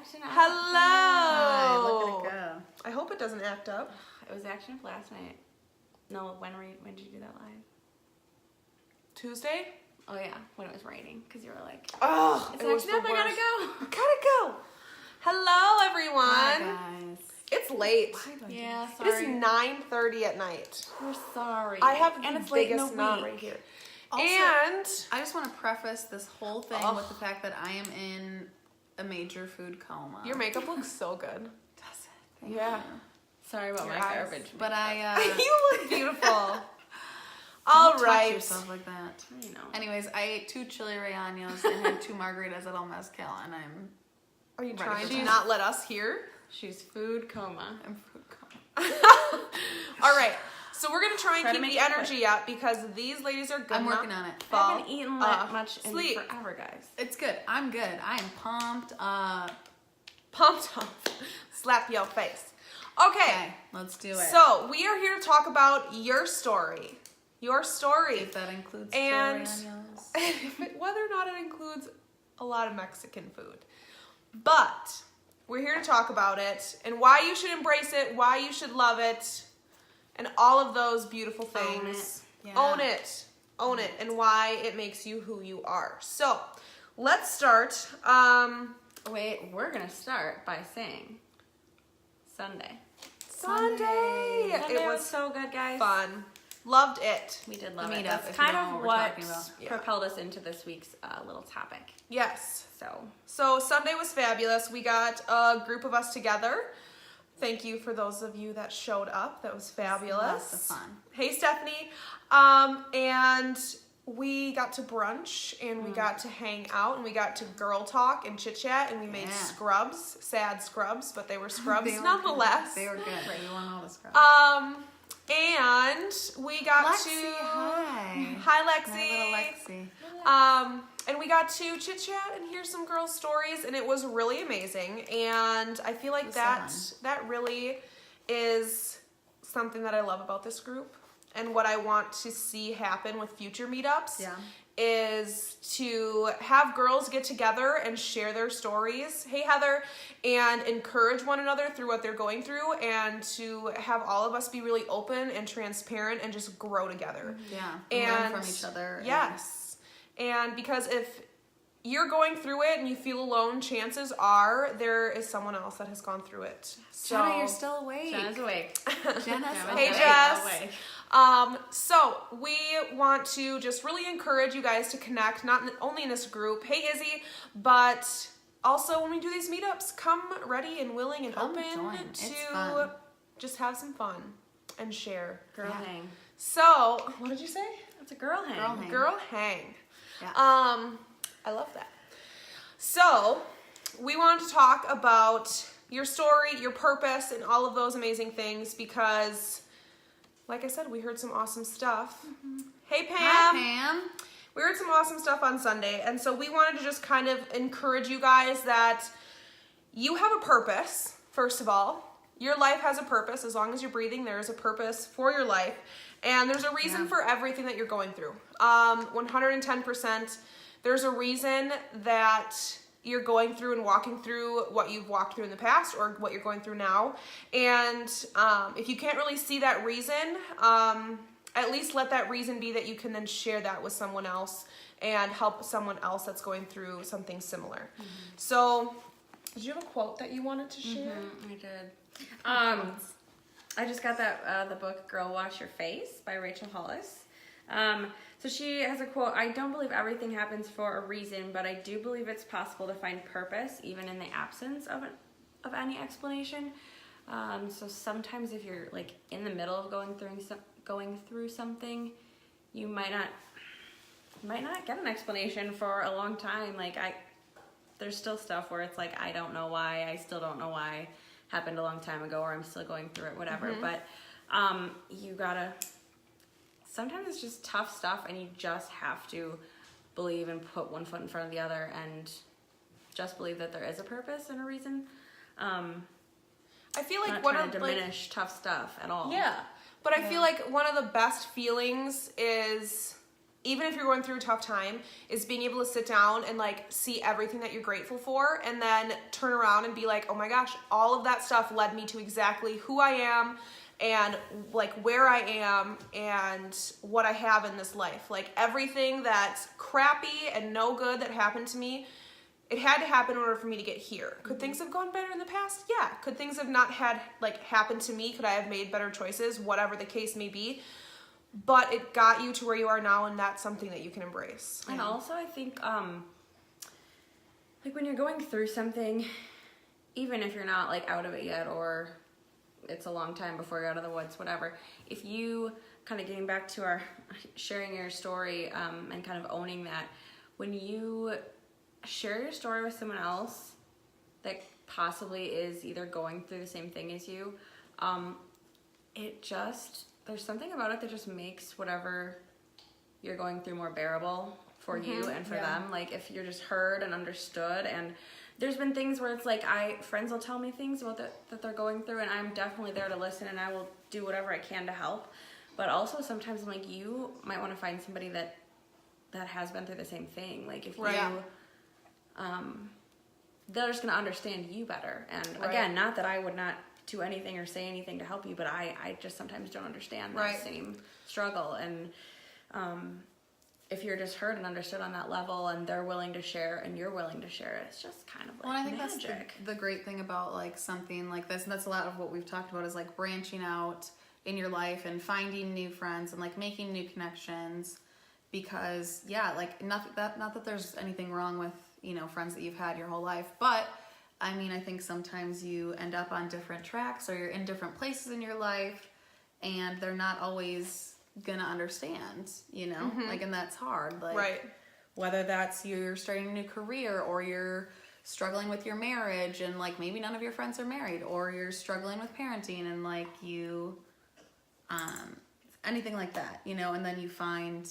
acting up. Hello. Hi, look at it go. I hope it doesn't act up. It was acting up last night. No, when did you do that live? Tuesday? Oh yeah, when it was raining, because you were like, Oh, it's it was acting up, the I gotta worst. go. Gotta go. Hello, everyone. Hi, guys. It's late. Yeah, It sorry. is 9:30 at night. We're sorry. I have and the it's late in biggest the knot week. right here. Also, And I just want to preface this whole thing Oh. with the fact that I am in a major food coma. your makeup looks so good. Does it? Thank Yeah. you. Sorry about Your my eyes. garbage. But You look beautiful. don't All touch right. yourself like that. You know. Anyways, I ate 2 chili rellenos and had 2 margaritas at El Mezcal, and I'm Are you Right, trying to she's- not let us hear? She's food coma. food coma. All right. So we're gonna try and Try to keep make the it energy up because these ladies are good. I'm working on it. I haven't eaten much in sleep. forever, guys. It's good. I'm good. I am pumped up. Pumped up. Slap your face. Okay. Okay, let's do it. So we are here to talk about your story. Your story. If that includes And- chili rellenos. Whether or not it includes a lot of Mexican food. But we're here to talk about it and why you should embrace it, why you should love it, and all of those beautiful Own things. it. Own it. Own it. And why it makes you who you are. So let's start. Wait, we're gonna start by saying Sunday. Sunday. Sunday It was was so good, guys. fun. Loved it. We did love The it. meetup, That's if you kind don't of know what we're what talking about. Yeah. propelled us into this week's little topic. Yes. So Sunday was fabulous. We got a group of us together. Thank you for those of you that showed up. That was fabulous. Lots of fun. Hey, Stephanie. And we got to brunch and we got to hang out and we got to girl talk and chit chat and we made Yeah. scrubs, sad scrubs, but they were scrubs They were nonetheless. Good. They were good. Right. You want all the scrubs. And we got Lexi, to hi. Hi, My Lexi. little Lexi. And we got to chit chat and hear some girls' stories, and it was really amazing. And I feel like was that really is something that I love about this group, and what I want to see happen with future meetups. Yeah. Is to have girls get together and share their stories. Hey, Heather, and encourage one another through what they're going through, and to have all of us be really open and transparent and just grow together. Yeah. And learn from each other. Yes. And because if you're going through it and you feel alone, chances are there is someone else that has gone through it. So, Jenna, you're still awake. Jenna's awake. Jenna's Hey, awake. Jess. Awake. So we want to just really encourage you guys to connect, not only in this group, hey Izzy, but also when we do these meetups, come ready and willing and Come open join. It's to fun. just have some fun and share. Girl Yeah. hang. So, what did you say? It's a girl hang. Girl hang. Girl hang. Yeah. I love that. So, we wanted to talk about your story, your purpose, and all of those amazing things because, like I said, we heard some awesome stuff. Hey, Pam. Hi, Pam. We heard some awesome stuff on Sunday, and so we wanted to just kind of encourage you guys that you have a purpose, first of all. Your life has a purpose. As long as you're breathing, there is a purpose for your life, and there's a reason Yeah. for everything that you're going through. 110%. There's a reason that you're going through and walking through what you've walked through in the past or what you're going through now. And if you can't really see that reason, at least let that reason be that you can then share that with someone else and help someone else that's going through something similar. So, did you have a quote that you wanted to share? I did. I just got that the book "Girl Wash Your Face" by Rachel Hollis. So she has a quote: "I don't believe everything happens for a reason, but I do believe it's possible to find purpose even in the absence of any explanation." So sometimes if you're like in the middle of going through something, you might not get an explanation for a long time. Like there's still stuff where it's like I don't know why. I still don't know why. Happened a long time ago, or I'm still going through it. Whatever. But you gotta. Sometimes it's just tough stuff, and you just have to believe and put one foot in front of the other, and just believe that there is a purpose and a reason. I feel like Not one trying of to diminish tough stuff at all. Yeah, but I feel like one of the best feelings is even if you're going through a tough time, is being able to sit down and like see everything that you're grateful for and then turn around and be like, oh my gosh, all of that stuff led me to exactly who I am and like where I am and what I have in this life. Like everything that's crappy and no good that happened to me, it had to happen in order for me to get here. Could things have gone better in the past? Yeah. Could things have not had like happened to me? Could I have made better choices? Whatever the case may be. But it got you to where you are now, and that's something that you can embrace. And also, I think, like when you're going through something, even if you're not like out of it yet, or it's a long time before you're out of the woods, whatever, if you kind of getting back to our sharing your story and kind of owning that, when you share your story with someone else that possibly is either going through the same thing as you, there's something about it that just makes whatever you're going through more bearable for you and for them. Like if you're just heard and understood, and there's been things where it's like friends will tell me things about that they're going through, and I'm definitely there to listen, and I will do whatever I can to help. But also sometimes I'm like, you might want to find somebody that has been through the same thing. Like if you, they're just going to understand you better. And again, not that I would not do anything or say anything to help you, but I just sometimes don't understand that same struggle. And if you're just heard and understood on that level, and they're willing to share and you're willing to share it, it's just kind of like I think magic. That's the great thing about like something like this, and that's a lot of what we've talked about, is like branching out in your life and finding new friends and like making new connections. Because like not that there's anything wrong with, you know, friends that you've had your whole life, but I mean, I think sometimes you end up on different tracks, or you're in different places in your life, and they're not always gonna understand, you know, like, and that's hard. Like, whether that's you're starting a new career, or you're struggling with your marriage, and like maybe none of your friends are married, or you're struggling with parenting, and like you, anything like that, you know, and then you find,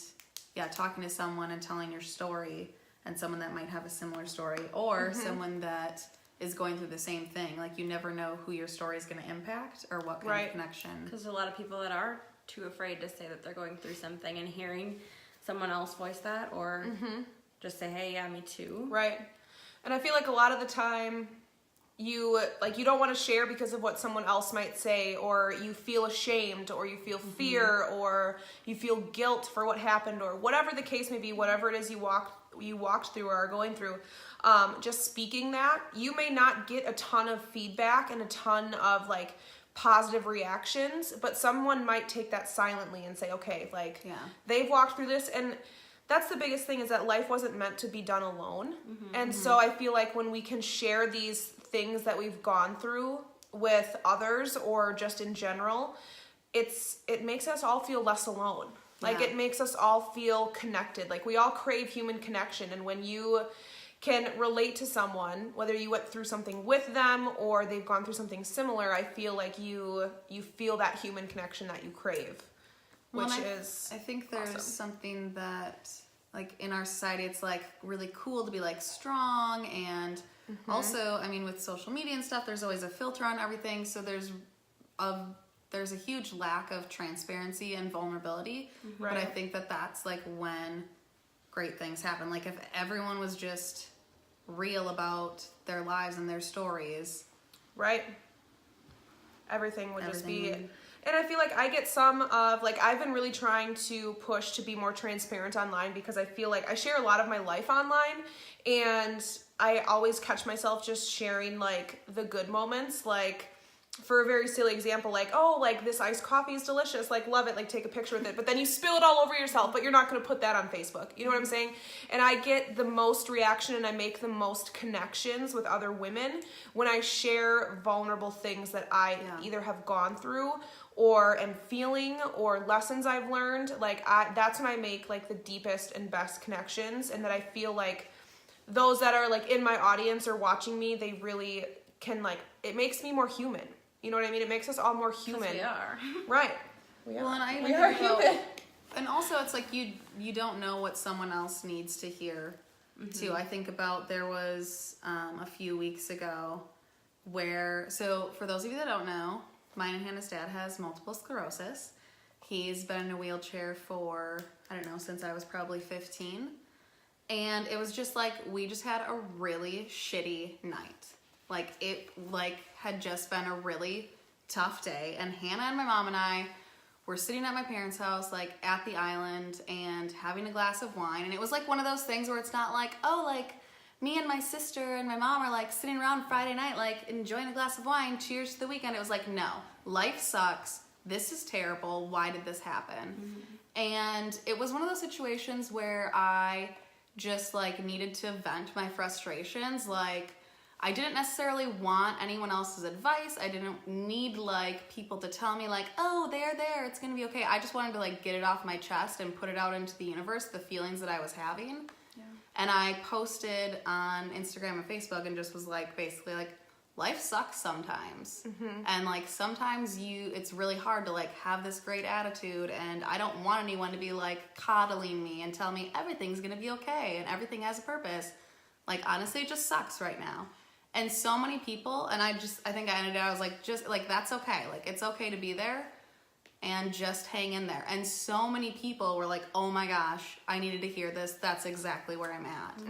talking to someone and telling your story, and someone that might have a similar story, or someone that is going through the same thing. Like you never know who your story is going to impact, or what kind of connection. Because a lot of people that are too afraid to say that they're going through something, and hearing someone else voice that, or just say, hey, yeah, me too. Right. And I feel like a lot of the time you don't want to share because of what someone else might say, or you feel ashamed, or you feel fear, or you feel guilt for what happened, or whatever the case may be, whatever it is you walked through or are going through. Just speaking that, you may not get a ton of feedback and a ton of like positive reactions, but someone might take that silently and say, okay, like they've walked through this. And that's the biggest thing, is that life wasn't meant to be done alone. And so I feel like when we can share these things that we've gone through with others, or just in general, it makes us all feel less alone. Like it makes us all feel connected. Like we all crave human connection. And when you can relate to someone, whether you went through something with them or they've gone through something similar, I feel like you feel that human connection that you crave, which is I think there's awesome. something that, like, in our society, it's like really cool to be like strong, and also, I mean, with social media and stuff, there's always a filter on everything, so there's a huge lack of transparency and vulnerability. But I think that's like when great things happen. Like if everyone was just real about their lives and their stories, everything would just be. And I feel like I get some of, like, I've been really trying to push to be more transparent online, because I feel like I share a lot of my life online, and I always catch myself just sharing like the good moments. Like, for a very silly example, like, oh, like this iced coffee is delicious, like love it, like take a picture with it, but then you spill it all over yourself, but you're not going to put that on Facebook. You know what I'm saying? And I get the most reaction, and I make the most connections with other women when I share vulnerable things that I either have gone through or am feeling, or lessons I've learned. Like that's when I make like the deepest and best connections, and that I feel like those that are like in my audience or watching me, they really can, like, it makes me more human. You know what I mean? It makes us all more human. We are. Right. We are. Well, and I we are human. And also, it's like you don't know what someone else needs to hear, too. I think about, there was a few weeks ago where, so for those of you that don't know, mine and Hannah's dad has multiple sclerosis. He's been in a wheelchair for I don't know, since I was probably 15. And it was just like, we just had a really shitty night. Like, it had just been a really tough day. And Hannah and my mom and I were sitting at my parents' house, like, at the island and having a glass of wine. And it was like one of those things where it's not like, oh, like, me and my sister and my mom are like sitting around Friday night, like enjoying a glass of wine. Cheers to the weekend. It was like, no, life sucks. This is terrible. Why did this happen? And it was one of those situations where I just like needed to vent my frustrations. Like, I didn't necessarily want anyone else's advice. I didn't need like people to tell me like, oh, there, it's gonna be okay. I just wanted to like get it off my chest and put it out into the universe, the feelings that I was having. And I posted on Instagram and Facebook and just was like, basically like, life sucks sometimes. And like, sometimes it's really hard to like have this great attitude, and I don't want anyone to be like coddling me and tell me everything's gonna be okay and everything has a purpose. Like, honestly, it just sucks right now. And so many people, and I think I ended it, I was like, just like, that's okay. Like, it's okay to be there and just hang in there. And so many people were like, oh my gosh, I needed to hear this. That's exactly where I'm at.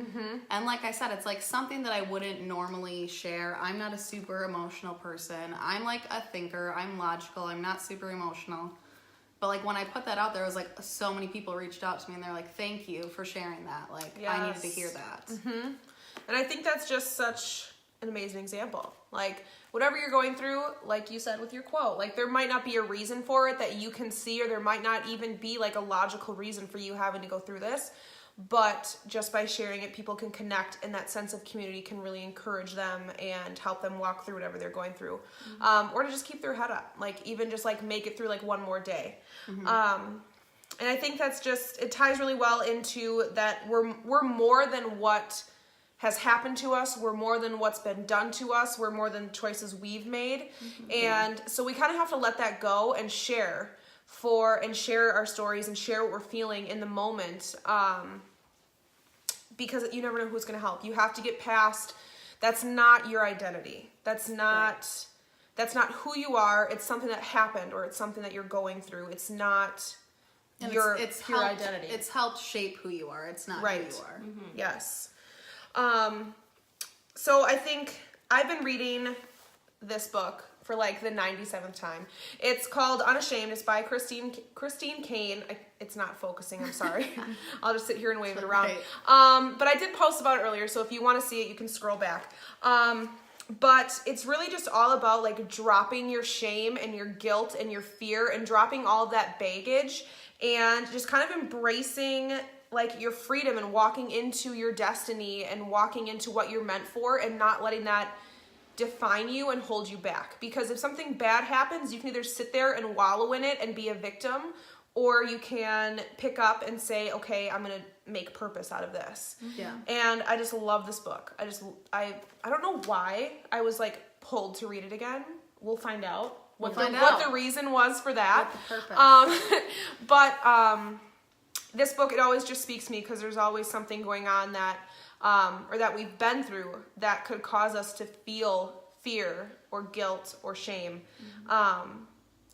And like I said, it's like something that I wouldn't normally share. I'm not a super emotional person. I'm like a thinker. I'm logical. I'm not super emotional. But like when I put that out there, it was like so many people reached out to me and they're like, thank you for sharing that. Like, I needed to hear that. And I think that's just such an amazing example. Like, whatever you're going through, like you said with your quote, like there might not be a reason for it that you can see, or there might not even be like a logical reason for you having to go through this, but just by sharing it, people can connect, and that sense of community can really encourage them and help them walk through whatever they're going through. Or to just keep their head up, like even just like make it through like one more day. And I think that's just, it ties really well into that we're more than what has happened to us. We're more than what's been done to us. We're more than choices we've made. And so we kind of have to let that go and share our stories and share what we're feeling in the moment. Because you never know who's going to help. You have to get past, that's not your identity. That's not who you are. It's something that happened, or it's something that you're going through. It's not your identity. It's helped shape who you are. It's not who you are. Yes. So I think I've been reading this book for like the 97th time. It's called Unashamed. It's by Christine Kane. It's not focusing. I'm sorry. I'll just sit here and wave it around. But I did post about it earlier, so if you want to see it, you can scroll back. But it's really just all about like dropping your shame and your guilt and your fear, and dropping all of that baggage, and just kind of embracing like your freedom and walking into your destiny and walking into what you're meant for, and not letting that define you and hold you back. Because if something bad happens, you can either sit there and wallow in it and be a victim, or you can pick up and say, okay, I'm gonna make purpose out of this. And I just love this book. I don't know why I was like pulled to read it again. We'll find out what the reason was for that. But this book, it always just speaks to me, because there's always something going on that, or that we've been through, that could cause us to feel fear or guilt or shame. And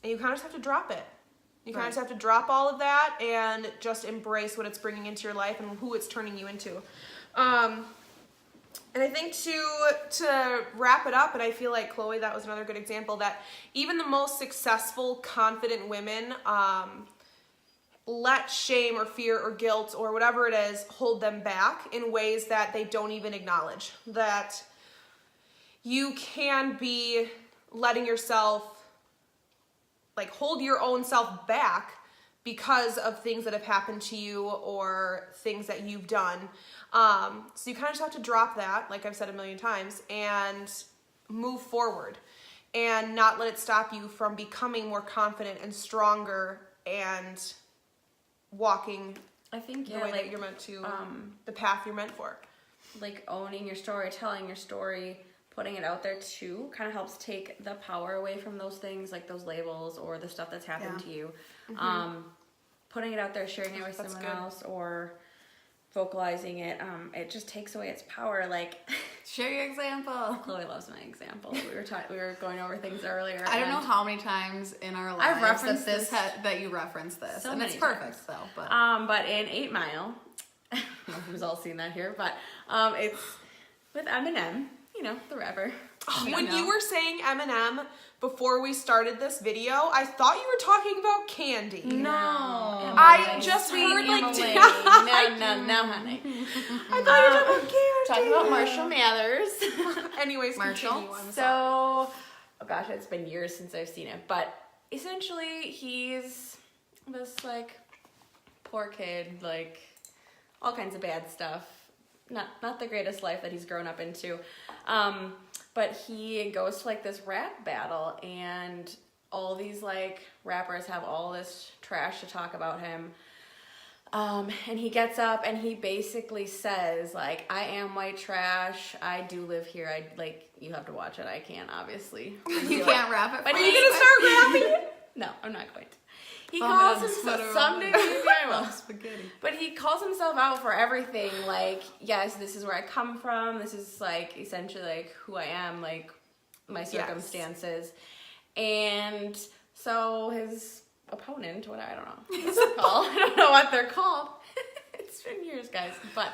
you kind of just have to drop it. You kind of just have to drop all of that and just embrace what it's bringing into your life and who it's turning you into. And I think to wrap it up, and I feel like, Chloe, that was another good example, that even the most successful, confident women, let shame or fear or guilt or whatever it is hold them back in ways that they don't even acknowledge. That you can be letting yourself, like, hold your own self back because of things that have happened to you or things that you've done. So you kind of just have to drop that, like I've said a million times, and move forward and not let it stop you from becoming more confident and stronger and walking the way that you're meant to, the path you're meant for. Like owning your story, telling your story, putting it out there too, kind of helps take the power away from those things, like those labels or the stuff that's happened to you. Putting it out there, sharing it with someone else, or vocalizing it, it just takes away its power. Like, Share your example. Chloe loves my example. We were going over things earlier. I don't know how many times in our lives I've referenced that you reference this, so and it's many perfect times. though. But in 8 Mile, I don't know who's all seen that here, but it's with Eminem, you know, the rapper. When you were saying Eminem before we started this video, I thought you were talking about Candy. No, I just heard like no, honey. I thought you were talking about Candy. Talking about Marshall Mathers. Anyways, Marshall. continue, I'm sorry. So, oh gosh, it's been years since I've seen it, but essentially he's this like poor kid, like all kinds of bad stuff. Not the greatest life that he's grown up into. But he goes to like this rap battle, and all these like rappers have all this trash to talk about him. And he gets up and he basically says like, I am white trash. I do live here. You have to watch it. I can't, obviously. You can't rap it. But for are me. you going to start rapping? No, I'm not going to. He calls on himself, Twitter. someday maybe I will. Spaghetti. But he calls himself out for everything. Like, yes, this is where I come from. This is like essentially like who I am, like my circumstances. And so his opponent, I don't know what they're called. I don't know what they're called. It's been years, guys, but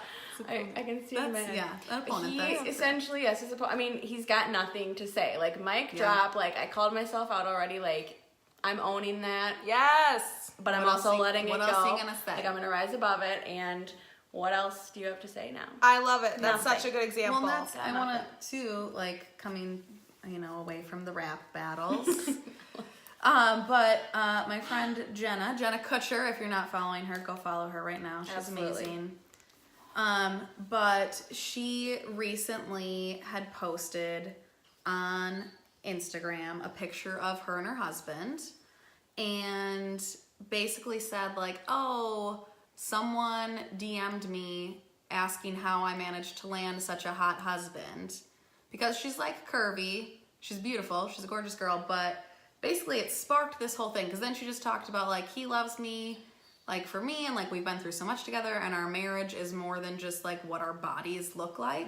I can see him. An opponent. He essentially, yes, his opponent. I mean, he's got nothing to say. Like, mic drop. Like, I called myself out already. Like, I'm owning that. Yes. But I'm What also else you- letting it go. what else are you gonna say? Like, I'm gonna rise above it. And what else do you have to say now? I love it. That's Nothing. such a good example. Well, that's, Yeah, I nothing. want to like coming, away from the rap battles. But my friend Jenna Kutcher, if you're not following her, go follow her right now. She's Absolutely. amazing. But she recently had posted on Instagram a picture of her and her husband, and basically said like, oh, someone DM'd me asking how I managed to land such a hot husband, because she's like curvy, she's beautiful, she's a gorgeous girl, but basically it sparked this whole thing, because then she just talked about like, he loves me like for me, and like we've been through so much together, and our marriage is more than just like what our bodies look like.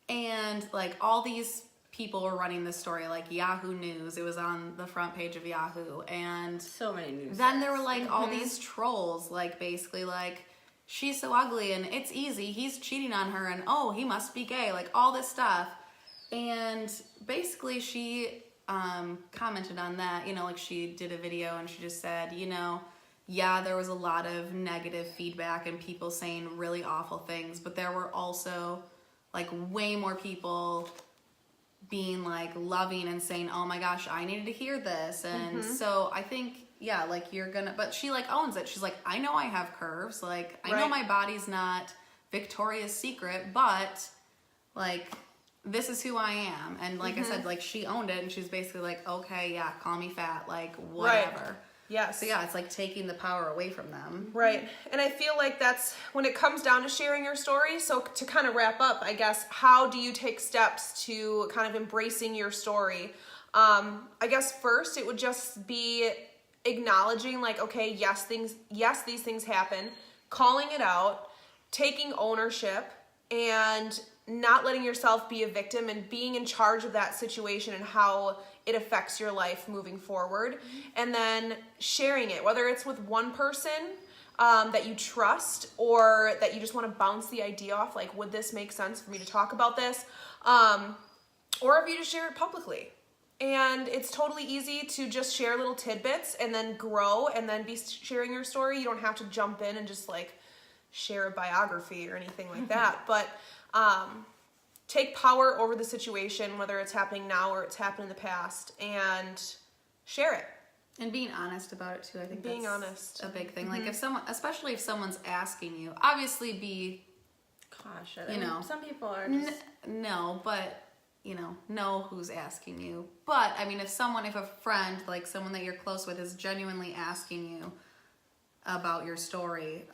And like all these people were running this story, like Yahoo News, it was on the front page of Yahoo, and So many news. then there were like all these trolls, like basically like, she's so ugly and it's easy, he's cheating on her, and oh, he must be gay, like all this stuff. And basically she commented on that, like she did a video and she just said, yeah, there was a lot of negative feedback and people saying really awful things, but there were also like way more people being like loving and saying, oh my gosh, I needed to hear this. And so I think, yeah, like but she like owns it. She's like, I know I have curves. Like, I know my body's not Victoria's Secret, but like, this is who I am. And like I said, like she owned it, and she's basically like, okay, yeah, call me fat, like whatever. Right. Yes. So yeah, it's like taking the power away from them. Right. And I feel like that's when it comes down to sharing your story. So to kind of wrap up, I guess, how do you take steps to kind of embracing your story? I guess first it would just be acknowledging like, okay, yes, these things happen, calling it out, taking ownership, and not letting yourself be a victim, and being in charge of that situation and how it affects your life moving forward. And then sharing it, whether it's with one person that you trust, or that you just want to bounce the idea off, like, would this make sense for me to talk about this? Or if you just share it publicly. And it's totally easy to just share little tidbits and then grow and then be sharing your story. You don't have to jump in and just like share a biography or anything like that. But take power over the situation, whether it's happening now or it's happened in the past, and share it. And being honest about it too, I think Being that's honest. a big thing. Like if someone, especially if someone's asking you, obviously be Cautious. You know. Some people are just... no, but know who's asking you. But I mean, if a friend, like someone that you're close with, is genuinely asking you about your story,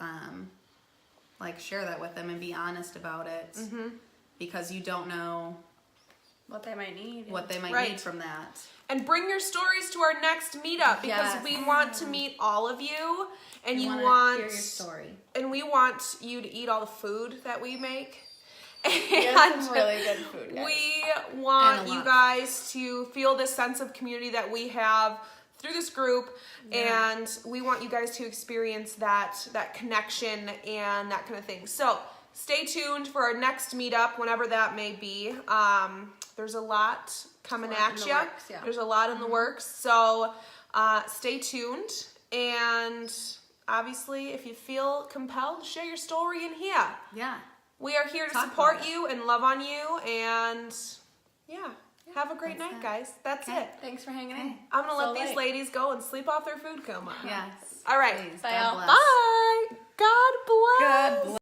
like share that with them and be honest about it, because you don't know what they might need. what they might Right. need from that. And bring your stories to our next meetup because Yes. we want to meet all of you, and We you wanna want hear your story. and we want you to eat all the food that we make. There's some really good food, guys. We And want a you lot. guys to feel this sense of community that we have through this group, and we want you guys to experience that connection and that kind of thing. So stay tuned for our next meetup, whenever that may be. There's a lot coming There's a lot at in the you. works, yeah. There's a lot in the works, so stay tuned. And obviously, if you feel compelled, share your story in here. Yeah. We are here to Talk support about it. you and love on you, and have a great that's night, it. guys. That's Okay. it. Thanks for hanging in. Okay. I'm gonna So let these late. ladies go and sleep off their food coma. Yes. All right. Please. Bye, God y'all. bless. Bye. God bless. God bless.